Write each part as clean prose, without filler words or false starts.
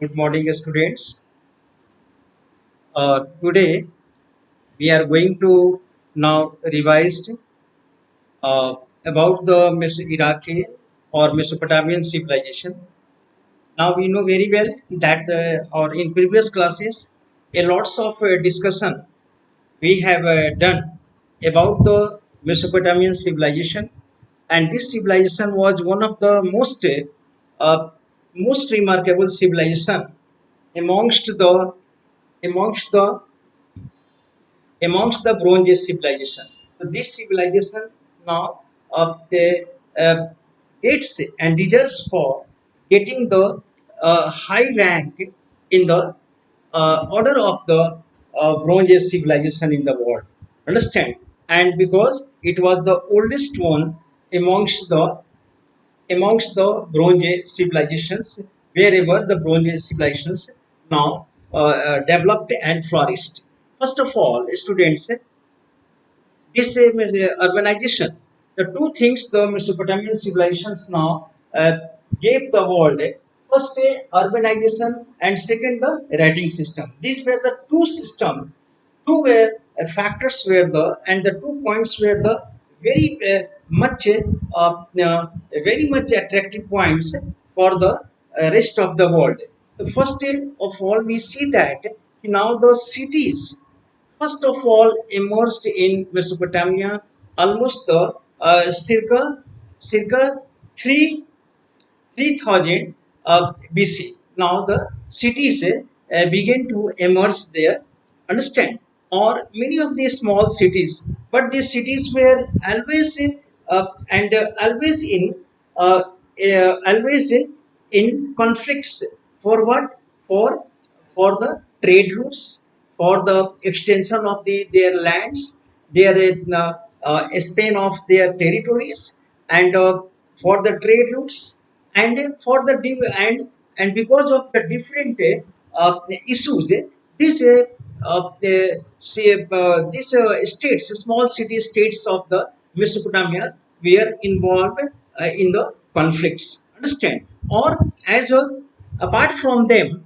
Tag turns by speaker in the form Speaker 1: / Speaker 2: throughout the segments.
Speaker 1: Good morning, students. Today we are going to now revise uh, about the Iraqi or Mesopotamian civilization. Now we know very well that, or in previous classes, a lots of discussion we have done about the Mesopotamian civilization, and this civilization was one of the uh, most remarkable civilization amongst the amongst the Bronze Age civilization. So this civilization now the, uh, gets and deserves for getting the high rank in the order of the Bronze Age civilization in the world. Understand? And because it was the oldest one amongst the Bronze Age civilizations, wherever the Bronze Age civilizations now developed and flourished. First of all, students, this urbanization, the two things the Mesopotamian civilizations now gave the world. First, urbanization, and second, the writing system. These were the two systems, two were factors were the, and the 2 points were the very very much attractive points for the rest of the world. The first of all, we see that now the cities first of all emerged in Mesopotamia almost the circa 3 3000 BC. Now the cities began to emerge there. Understand? Or many of these small cities, but these cities were always and uh, always in conflicts. For what? For the trade routes, for the extension of their lands, their span of their territories, and for the trade routes, and for the and because of the different issues, this these states, small city states of the Mesopotamia, were involved in the conflicts. Understand? Or as well, apart from them,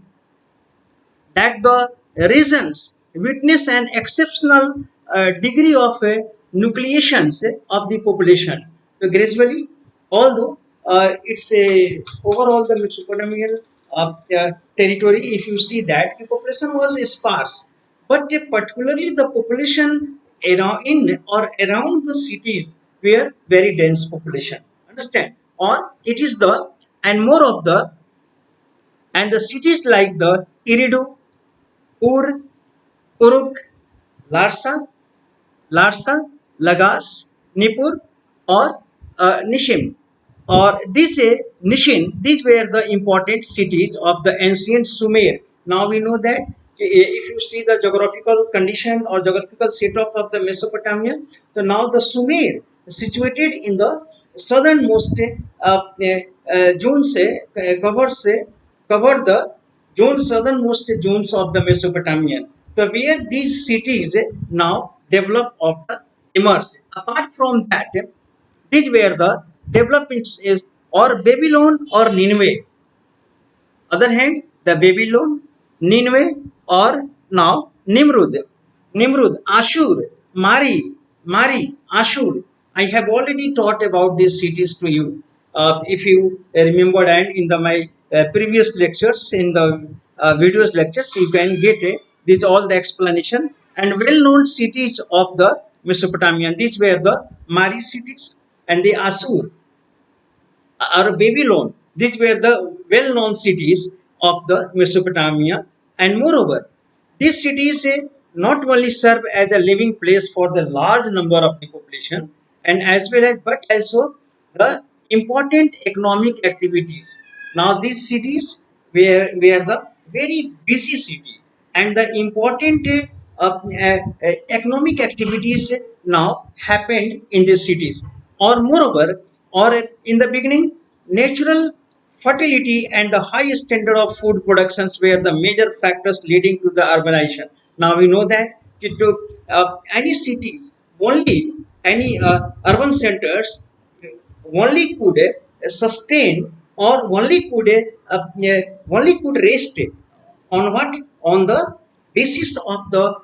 Speaker 1: that the regions witness an exceptional degree of nucleations of the population. So gradually, although it's a overall the Mesopotamian territory, if you see that the population was sparse, but particularly the population around in or around the cities were very dense population. Understand? Or it is the and more of the and the cities like the Eridu, Ur, Uruk, Larsa, Lagash, Nippur, or Nishim. Or these were the important cities of the ancient Sumer. Now we know that if you see the geographical condition or geographical setup of the Mesopotamia, so now the Sumer situated in the southernmost zones covered the southernmost zones of the Mesopotamian. So where these cities now develop of the emerge. Apart from that, these were the developments is or Babylon or Nineveh. Other hand, the Babylon, Nineveh, or now Nimrud, Ashur, Mari, Ashur. I have already taught about these cities to you. If you remembered, and in the my previous lectures, in the videos lectures, you can get this all the explanation and well-known cities of the Mesopotamian. These were the Mari cities and the Ashur or Babylon. These were the well-known cities of the Mesopotamia, and moreover, these cities not only serve as a living place for the large number of the population, and as well as but also the important economic activities. Now, these cities were the very busy city, and the important economic activities now happened in these cities. Or moreover, or in the beginning, natural fertility and the high standard of food productions were the major factors leading to the urbanization. Now we know that to any cities, only any urban centers only could sustain or only could rest on what? On the basis of the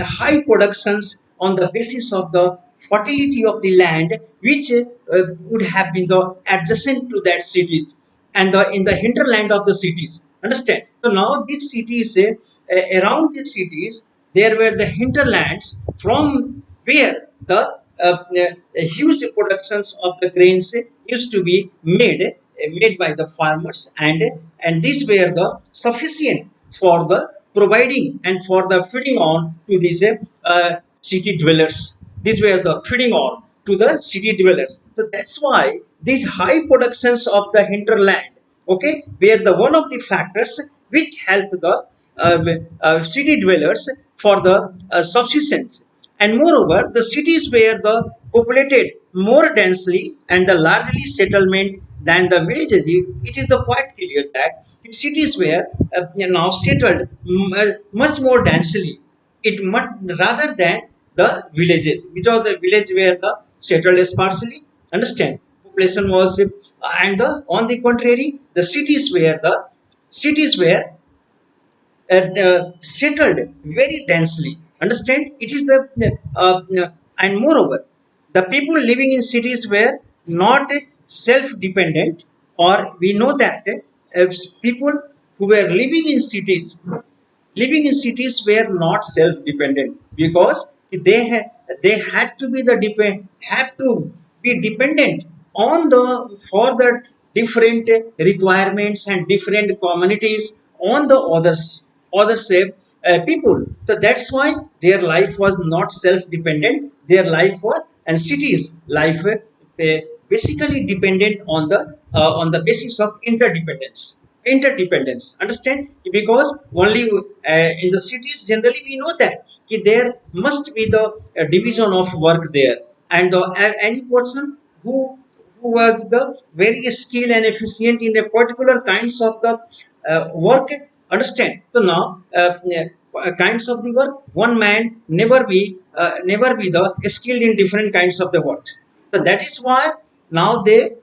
Speaker 1: high productions, on the basis of the fertility of the land, which would have been the adjacent to that cities, and the in the hinterland of the cities. Understand? So now these cities, around these cities, there were the hinterlands from where the huge productions of the grains used to be made by the farmers, and these were the sufficient for the providing and for the feeding on to these city dwellers. These were the feeding on to the city dwellers. So that's why these high productions of the hinterland, okay, were the one of the factors which help the city dwellers for the subsistence. And moreover, the cities were the populated more densely and the largely settlement than the villages. It is the quite clear that cities were now settled much more densely. It much rather than the villages, because the village were the settled sparsely. Understand? Population was, and on the contrary, the cities were settled very densely. Understand? It is the and moreover, the people living in cities were not self-dependent, or we know that people who were living in cities were not self-dependent, because they had to be have to be dependent on the for the different requirements and different communities on the others people. So that's why their life was not self-dependent. Their life was, and cities life basically dependent on the basis of interdependence. Understand? Because only in the cities generally we know that there must be the division of work there, and any person who was the very skilled and efficient in a particular kinds of the work. Understand? So now kinds of the work, one man never be the skilled in different kinds of the work. So that is why now they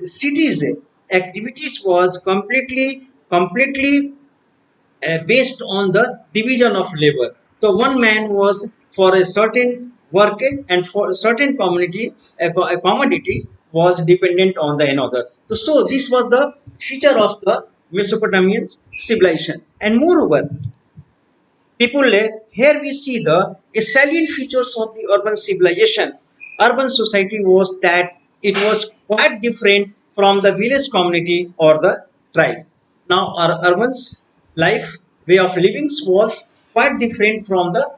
Speaker 1: cities activities was completely based on the division of labor. So one man was for a certain work, and for a certain community, commodity was dependent on the another. So this was the feature of the Mesopotamian civilization. And moreover, people here we see the salient features of the urban civilization. Urban society was that it was quite different from the village community or the tribe. Now our urban's life, way of living, was quite different from the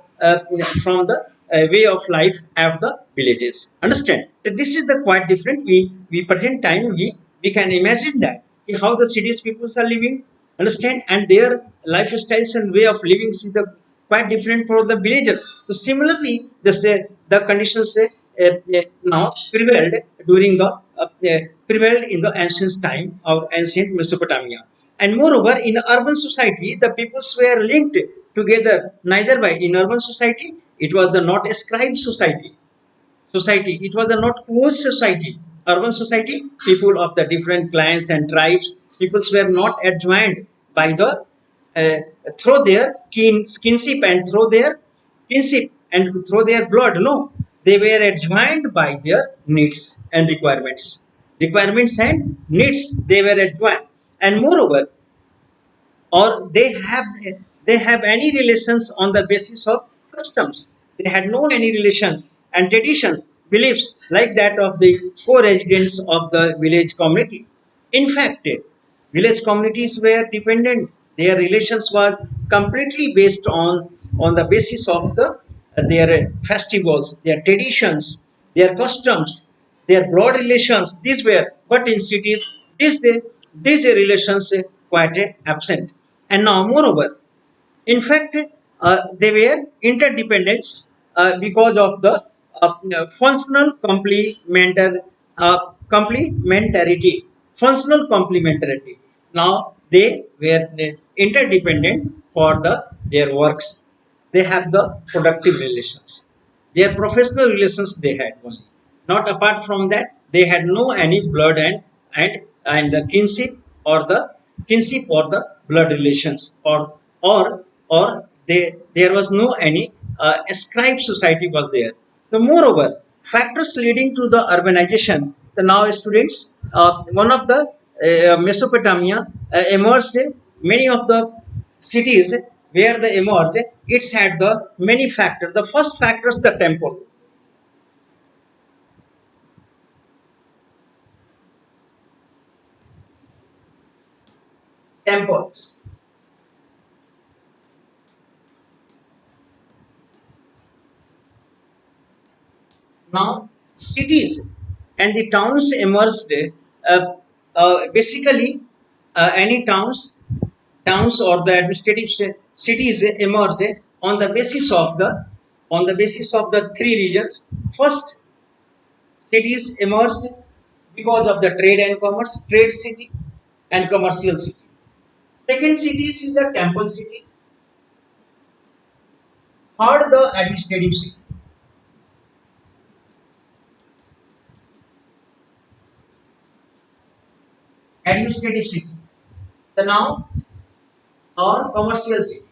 Speaker 1: way of life of the villages. Understand that this is the quite different. We present time we can imagine that how the cities people are living. Understand? And their lifestyles and way of living is the quite different for the villagers. So similarly, the conditions now prevailed in the ancient time of ancient Mesopotamia. And moreover, in urban society, the peoples were linked together neither by, in urban society it was the not ascribed society. It was a not close society. Urban society, people of the different clans and tribes, peoples were not adjoined by the uh, through their kinship and through their kinship and through their blood. No, they were adjoined by their needs and requirements. Requirements and needs, they were adjoined. And moreover, or they have any relations on the basis of customs. They had no any relations and traditions, beliefs like that of the co-residents of the village community. In fact, village communities were dependent. Their relations were completely based on the basis of their festivals, their traditions, their customs, their blood relations. These were, but in cities, these relations quite absent. And now, moreover, in fact, they were interdependence because of the functional complementarity. Functional complementarity. Now they were interdependent for their works. They have the productive relations. Their professional relations they had only. Not apart from that, they had no any blood and and the kinship or the kinship or the blood relations, or there was no any ascribed society was there. The moreover factors leading to the urbanization. The now students, one of the Mesopotamia emerged many of the cities where they emerged. It's had the many factors. The first factor is the temple. Temples. Now, cities and the towns emerged. Basically, any towns or the administrative cities emerged on the basis of the three regions. First, cities emerged because of the trade and commerce, trade city and commercial city. Second, cities is the temple city. Third, the administrative city. Administrative city. The now or commercial city.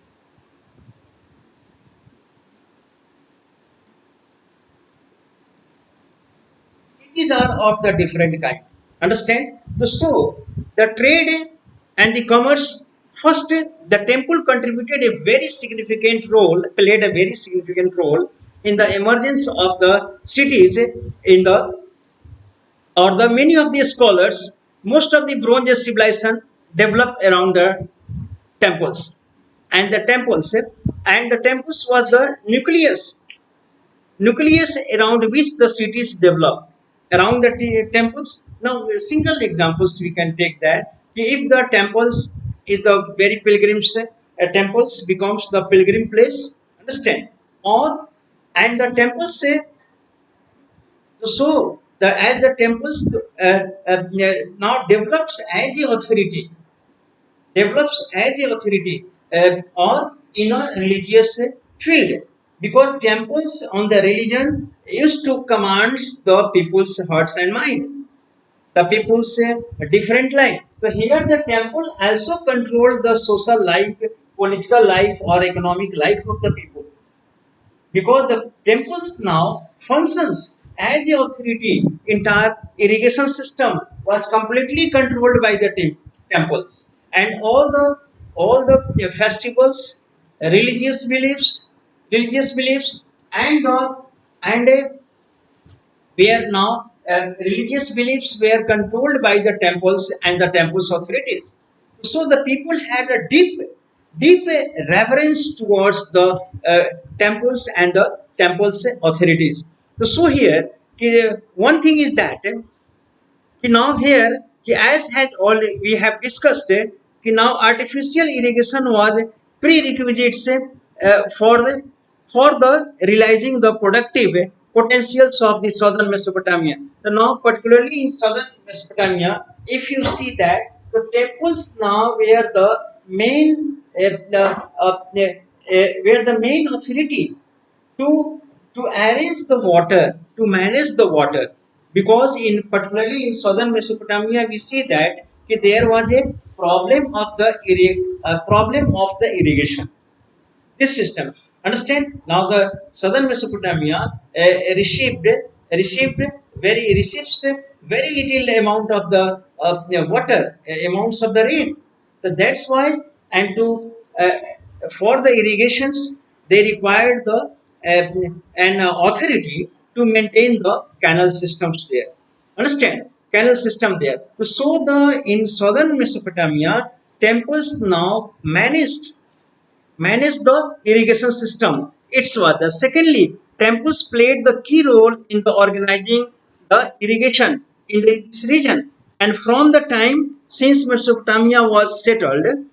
Speaker 1: Cities are of the different kind. Understand? So the trade and the commerce. First, the temple contributed a very significant role, played a very significant role in the emergence of the cities in the or the many of the scholars. Most of the Bronze Age civilization developed around the temples, and the temples was the nucleus around which the cities develop around the temples. Now single examples we can take that if the temples is the very pilgrims, temples becomes the pilgrim place, understand, or and the temples say so the as the temples now develops as a authority or in a religious field, because temples on the religion used to commands the people's hearts and mind, the people's different life. So here the temple also controls the social life, political life or economic life of the people, because the temples now functions as the authority. Entire irrigation system was completely controlled by the temple, and all the festivals, religious beliefs and where now religious beliefs were controlled by the temples and the temple's authorities. So the people had a deep reverence towards the temples and the temple's authorities. So here, one thing is that now here, as has already we have discussed, now artificial irrigation was prerequisites for the realizing the productive potentials of the southern Mesopotamia. So now, particularly in southern Mesopotamia, if you see that the temples now were the main were the main authority to arrange the water, to manage the water, because in particularly in southern Mesopotamia we see that there was a problem of the irrigation, this system, understand. Now the southern Mesopotamia received receives very little amount of the water, amounts of the rain. So that's why, and to uh, for the irrigations they required the an authority to maintain the canal systems there, understand, canal system there. So the in southern Mesopotamia temples now manage the irrigation system. It's what. Secondly, temples played the key role in the organizing the irrigation in this region. And from the time since Mesopotamia was settled,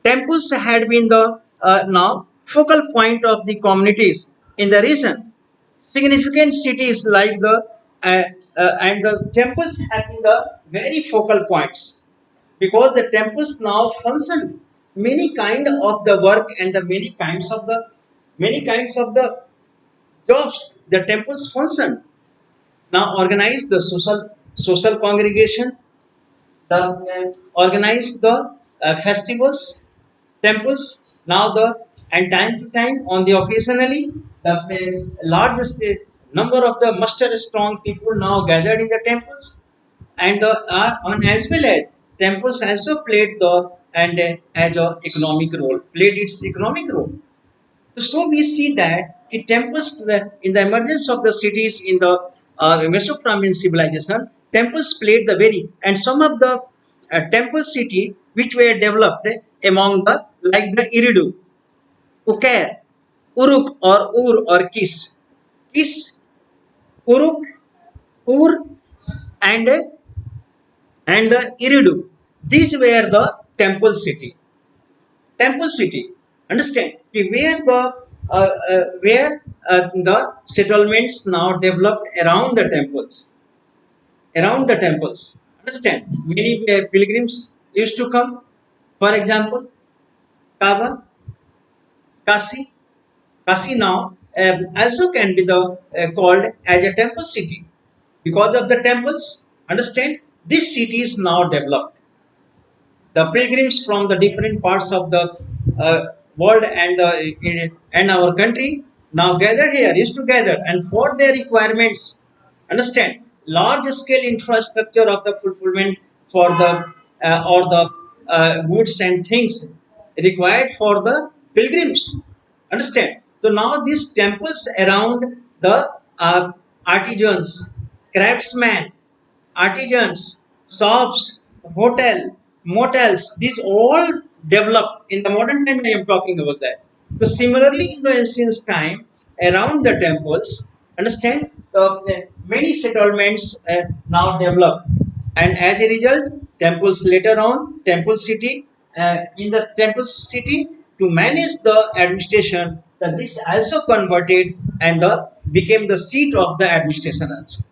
Speaker 1: temples had been the now focal point of the communities in the region. Significant cities like the and the temples have been the very focal points, because the temples now function many kind of the work and the many kinds of the jobs. The temples function now organize the social congregation, the organize the festivals, temples. Now the and time to time on the occasionally the largest number of the muster strong people now gathered in the temples, and on as well as temples also played the and as a economic role, played its economic role. So we see that the temples, in the emergence of the cities in the Mesopotamian civilization, temples played the very, and some of the temple city which were developed among the like the Eridu, Ukair, Uruk or Ur or Kis, Uruk, Ur, and the Eridu. These were the temple city. Temple city. Understand? Where the settlements now developed around the temples. Understand? Many pilgrims used to come. For example, Kaaba, Kasi, Kasi now also can be the called as a temple city because of the temples. Understand? This city is now developed. The pilgrims from the different parts of the world and our country now gathered here is to gather and for their requirements, understand, large scale infrastructure of the fulfillment for the or the goods and things required for the pilgrims, understand. So now these temples around the artisans, craftsmen, artisans, shops, hotel, motels, these all developed in the modern time. I am talking about that. So similarly, in the ancient time, around the temples, understand, many settlements now developed, and as a result, temples later on, temple city, in the temple city to manage the administration. That this also converted and the became the seat of the administration also.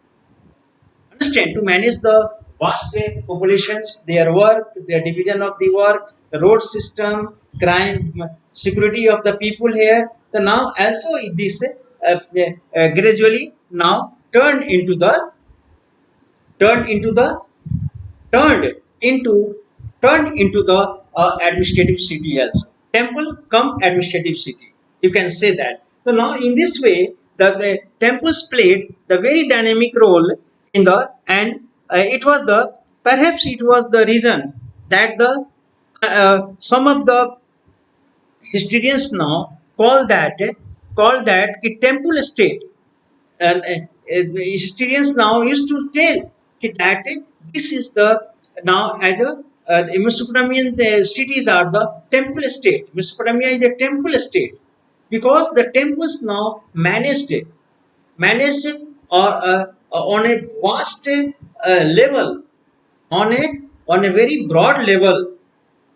Speaker 1: Understand, to manage the vast populations, their work, their division of the work, the road system, crime, security of the people here. So now also this gradually now turned into the turned into turned into the administrative city also. Temple come administrative city, you can say that. So now in this way the temples played the very dynamic role in the, and it was the, perhaps it was the reason that the some of the historians now call that a temple state, and historians now used to tell that this is the now as a the Mesopotamian cities are the temple state. Mesopotamia is a temple state because the temples now managed or on a vast level, on a very broad level,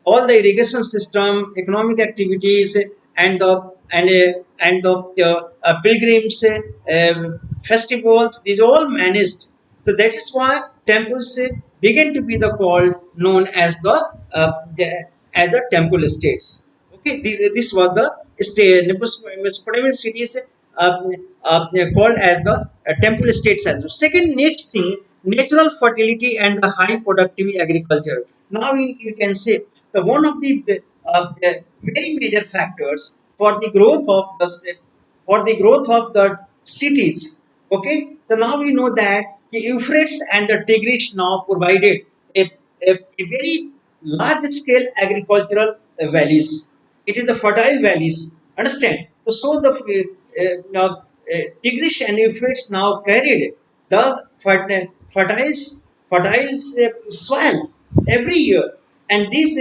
Speaker 1: all the irrigation system, economic activities, and the pilgrims, festivals. These all managed. So that is why temples began to be the called known as the temple states. Okay, this was the state. Mesopotamian cities called as the temple states also. Second, next thing, natural fertility and the high productivity agriculture. Now you can say the one of the very major factors for the growth of the cities. Okay, so now we know that the Euphrates and the Tigris now provided a very large scale agricultural valleys. It is the fertile valleys. Understand? So the now Tigris and Euphrates now carried the fertile soil every year, and this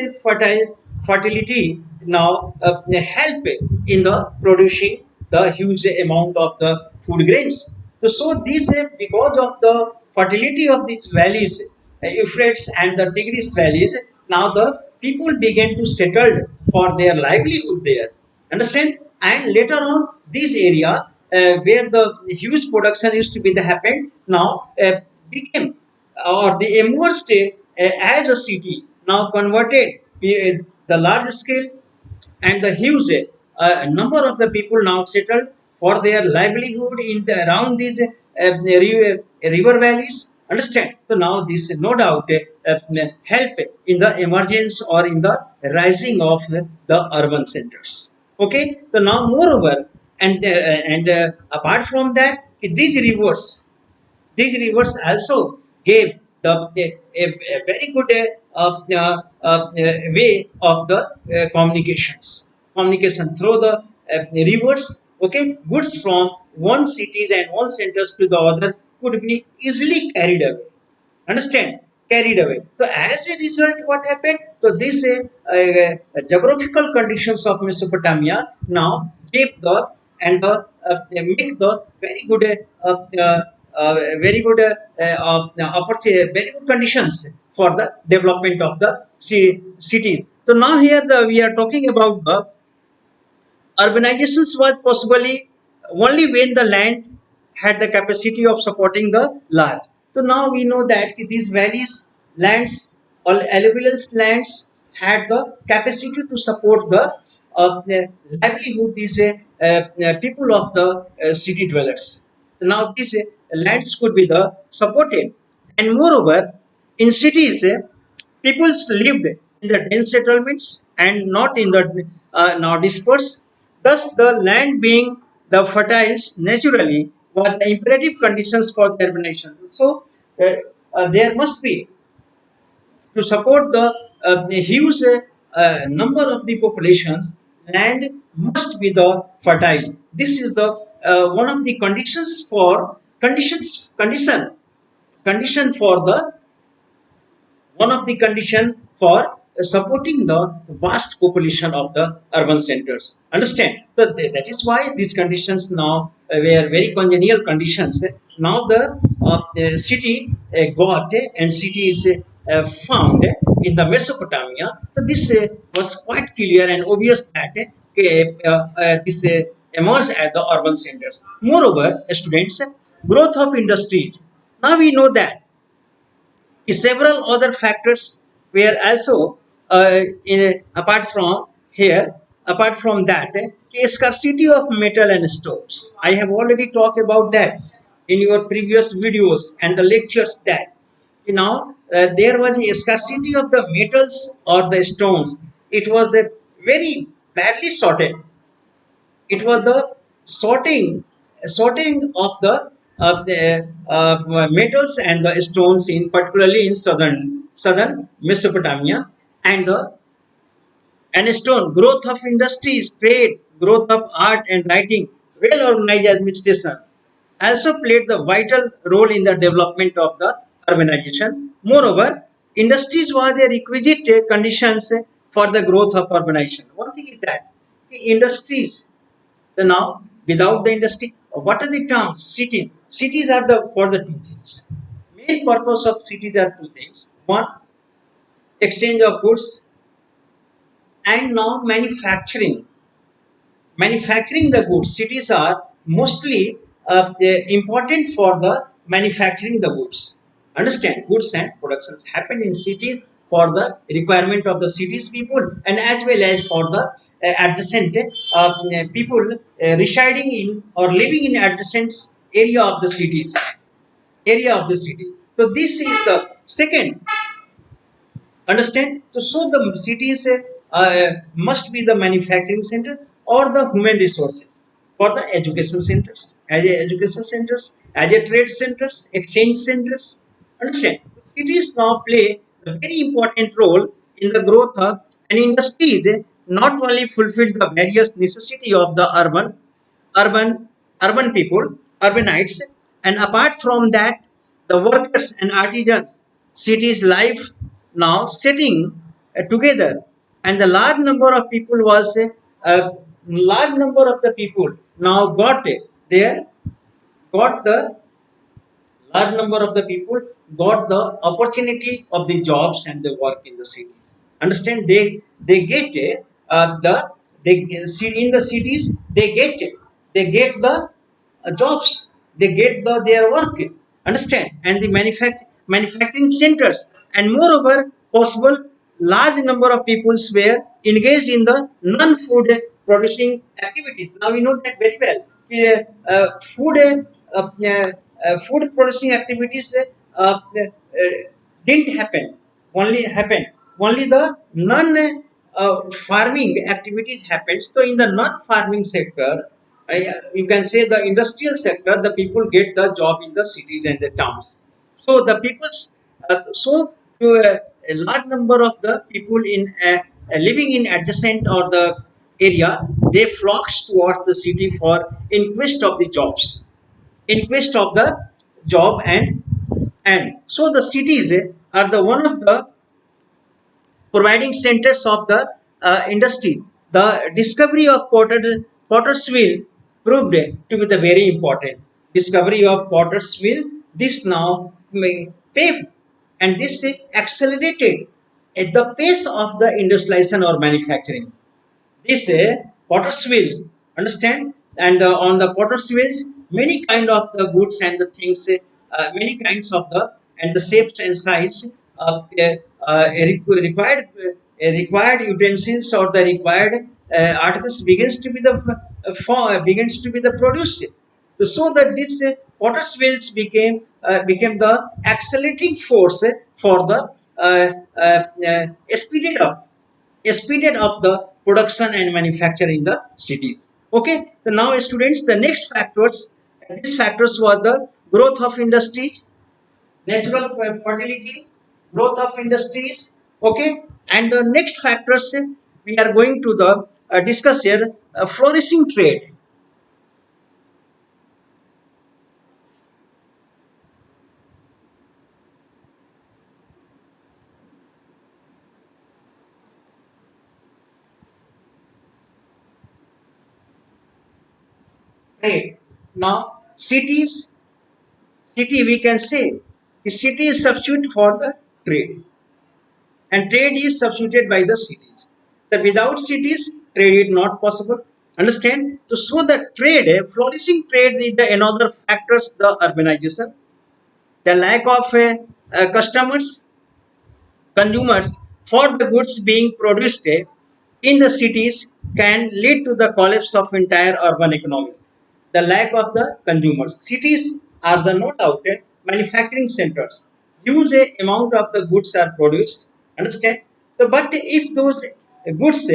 Speaker 1: fertility now help in the producing the huge amount of the food grains. So this because of the fertility of these valleys, Euphrates and the Tigris valleys, now the people began to settle for their livelihood there. Understand? And later on, this area where the huge production used to be the happened now became or the emerged as a city now converted the large scale and the huge number of the people now settled for their livelihood in the around these river valleys, Understand? So now this no doubt help in the emergence or in the rising of the urban centers. Okay. So now moreover, and apart from that, these rivers also gave a very good way of the communication through the rivers. Okay, goods from one cities and one centers to the other could be easily carried away. Understand? Carried away. So as a result, what happened? So this geographical conditions of Mesopotamia now gave the and the make the very good very good opportunity, very good conditions for the development of the cities. So now here we are talking about the urbanizations was possibly only when the land had the capacity of supporting the large. So now we know that these valleys, lands, all alluvial lands had the capacity to support the livelihood these people of the city dwellers. Now these lands could be the supported, and moreover, in cities, peoples lived in the dense settlements and not in the now dispersed. Thus, the land being the fertiles naturally was the imperative conditions for the urbanization. So, there must be to support the huge number of the populations, land must be the fertile. This is the one of the conditions for condition for the one of the condition for supporting the vast population of the urban centers. Understand? So that is why these conditions now were very congenial conditions. Now the city got and city is found in the Mesopotamia. So this was quite clear and obvious that this emerged as the urban centers. Moreover, students, growth of industries. Now we know that several other factors were also apart from here. Apart from that, a scarcity of metal and stones. I have already talked about that in your previous videos and the lectures. That there was a scarcity of the metals or the stones. It was the very badly sorted. It was the sorting of the metals and the stones in particularly in southern Mesopotamia, and the and stone growth of industries, trade, growth of art and writing, well organized administration also played the vital role in the development of the urbanization. Moreover, industries was a requisite conditions for the growth of urbanization. One thing is that the industries, so now, without the industry, what are the towns? Cities. Cities are the for the two things. Main purpose of cities are two things. One, exchange of goods, and now manufacturing. Manufacturing the goods. Cities are mostly important for the manufacturing the goods. Understand? Goods and productions happen in cities for the requirement of the cities people, and as well as for the adjacent people residing in or living in adjacent area of the cities, area of the city. So this is the second. Understand? So the cities must be the manufacturing center or the human resources for the education centers, as a trade centers, exchange centers. Understand? Cities now play a very important role in the growth of and industries not only fulfill the various necessity of the urban urban people, urbanites, and apart from that, the workers and artisans, cities life now sitting together, and the large number of people was large number of the people now got there got the large number of the people got the opportunity of the jobs and the work in the cities. Understand? They get the they see in the cities they get the jobs, they get their work. Understand? And the manufacturing centers, and moreover possible large number of peoples were engaged in the non-food producing activities. Now we know that very well. Food producing activities didn't happen. Only happened. Only the non farming activities happened. So in the non farming sector, you can say the industrial sector, the people get the job in the cities and the towns. So the people's so to a large number of the people in living in adjacent or the area, they flocks towards the city for in quest of the jobs, in quest of the job. And so the cities are the one of the providing centers of the industry. The discovery of Pottersville proved to be the very important discovery of Pottersville. This now may paved and this accelerated at the pace of the industrialization or manufacturing. This Pottersville, understand, and on the Pottersvilles, many kind of the goods and the things, many kinds of the and the shapes and size of the required utensils or the required articles begins to be the produce. So that this Pottersvilles became the accelerating force for the speeded up the production and manufacture in the cities. Okay, so now students, the next factors, these factors were the growth of industries, natural fertility, growth of industries. Okay, and the next factors we are going to the discuss here, flourishing trade. Trade. Now city we can say the city is substitute for the trade, and trade is substituted by the cities. That without cities, trade is not possible. Understand? So the trade, flourishing trade is the another factors the urbanization, the lack of customers, consumers for the goods being produced in the cities can lead to the collapse of entire urban economy. The lack of the consumers. Cities are the no doubt manufacturing centers. Huge amount of the goods are produced. Understand? So, but if those goods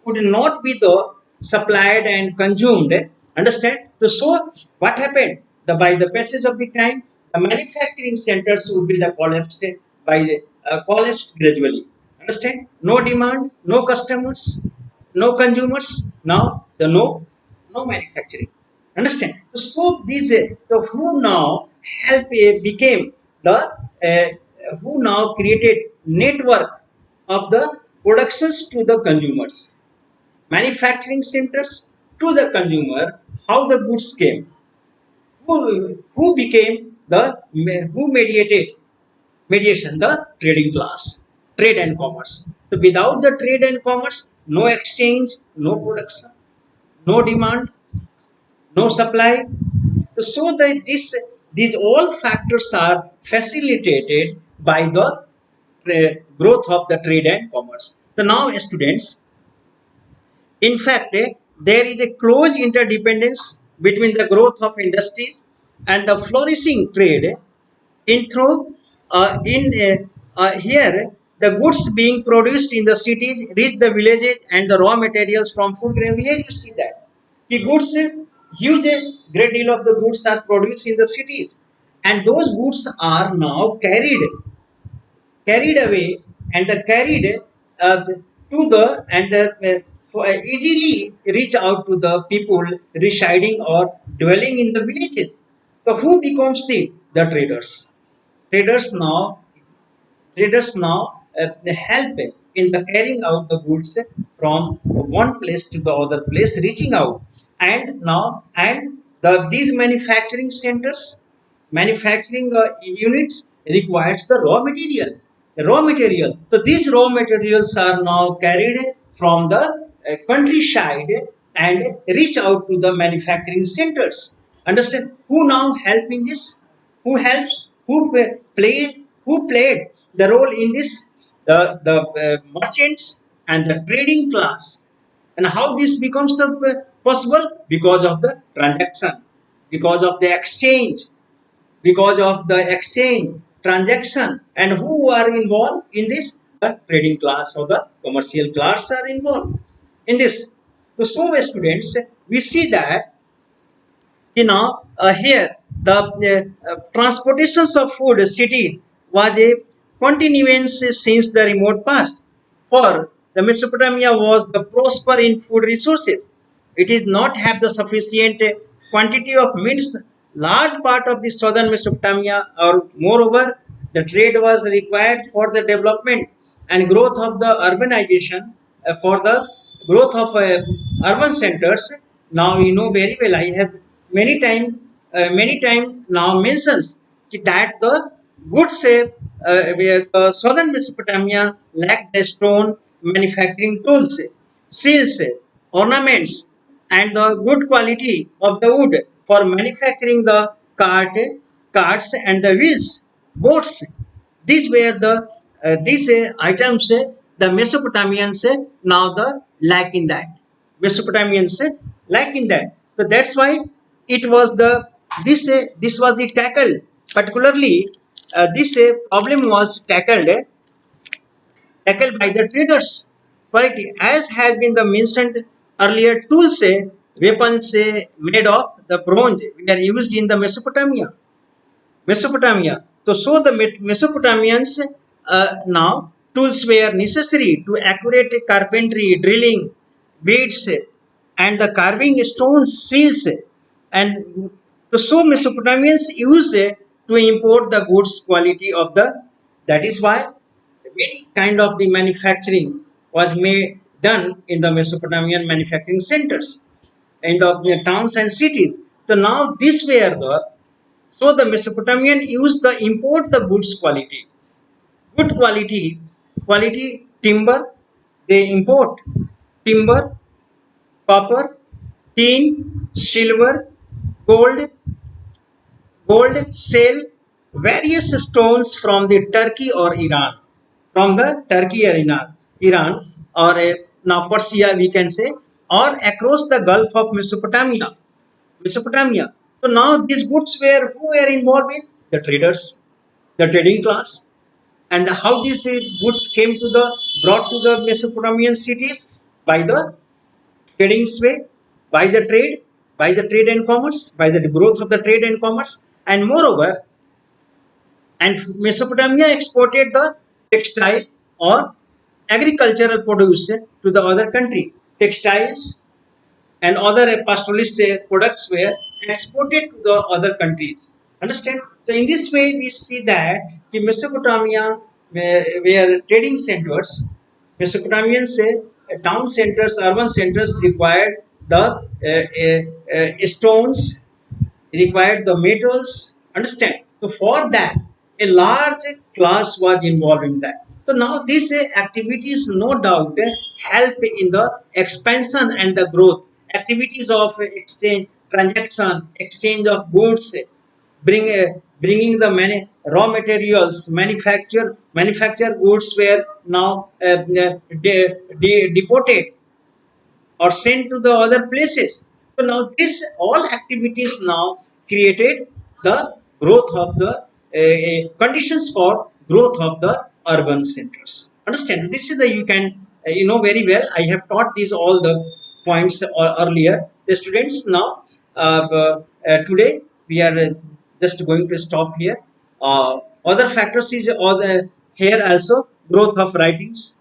Speaker 1: could not be the supplied and consumed, understand? So what happened? By the passage of the time, the manufacturing centers would be the collapsed by the collapsed gradually. Understand? No demand, no customers, no consumers. Now the no manufacturing. Understand? So these the who now help became the who now created network of the productions to the consumers, manufacturing centers to the consumer. How the goods came, who became the who mediated mediation, the trading class, trade and commerce. So without the trade and commerce, no exchange, no production, no demand, no supply. So that these all factors are facilitated by the growth of the trade and commerce. So now students, in fact, there is a close interdependence between the growth of industries and the flourishing trade. In through in here, the goods being produced in the cities reach the villages and the raw materials from food grain. Here you see that the goods, huge great deal of the goods are produced in the cities, and those goods are now carried away and carried to the and easily reach out to the people residing or dwelling in the villages. So who becomes the traders? Traders now help in the carrying out the goods from one place to the other place, reaching out. And these manufacturing centers, manufacturing units requires the raw material. So these raw materials are now carried from the countryside and reach out to the manufacturing centers. Understand? Who now help in this? Who helps? Who played the role in this? The merchants and the trading class. And how this becomes the possible? Because of the transaction, because of the exchange, because of the exchange transaction, and who are involved in this? The trading class or the commercial class are involved in this. So students, we see that here the transportations of food city was a continuance since the remote past. For the Mesopotamia was the prosper in food resources. It did not have the sufficient quantity of meats. Large part of the southern Mesopotamia, or moreover, the trade was required for the development and growth of the urbanization, for the growth of urban centers. Now you know very well. I have many time now mentions that the goods where southern Mesopotamia lacked the stone manufacturing tools, seals, ornaments, and the good quality of the wood for manufacturing the carts and the wheels, boats. These were these items the Mesopotamians now the lack in that. Mesopotamians lack in that. So that's why it was the this was the tackle. Particularly, this problem was tackled by the traders. Right? As has been the mentioned earlier, tools, weapons made of the bronze were used in the Mesopotamia. So the Mesopotamians now tools were necessary to accurate carpentry, drilling, beads, and the carving stones, seals, and so Mesopotamians used to import the goods quality of the. That is why many kind of the manufacturing was made done in the Mesopotamian manufacturing centers in the towns and cities. So now this were the so the Mesopotamian used the import the goods quality, good quality timber. They import timber, copper, tin, silver, gold, sale, various stones from the Turkey or Iran, from the Turkey or Iran or now Persia we can say, or across the Gulf of Mesopotamia. So now these goods were who were involved with the traders, the trading class, and how these goods came to the brought to the Mesopotamian cities by the trading way, by the trade and commerce, by the growth of the trade and commerce, and moreover, and Mesopotamia exported the textile or agricultural produce to the other country. Textiles and other pastoralist products were exported to the other countries. Understand? So in this way, we see that the Mesopotamia were trading centers. Mesopotamian say town centers, urban centers required the stones, required the metals. Understand? So for that, a large class was involved in that. So now these activities, no doubt, help in the expansion and the growth. Activities of exchange, transaction, exchange of goods, bringing the many raw materials, manufacture goods were now deported or sent to the other places. So now this all activities now created the growth of the conditions for growth of the urban centers. Understand? This is the you can you know very well. I have taught these all the points earlier. The students now today we are just going to stop here. Other factors is other here also growth of writings.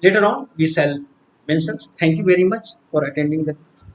Speaker 1: Later on, we shall mention. Thank you very much for attending the class.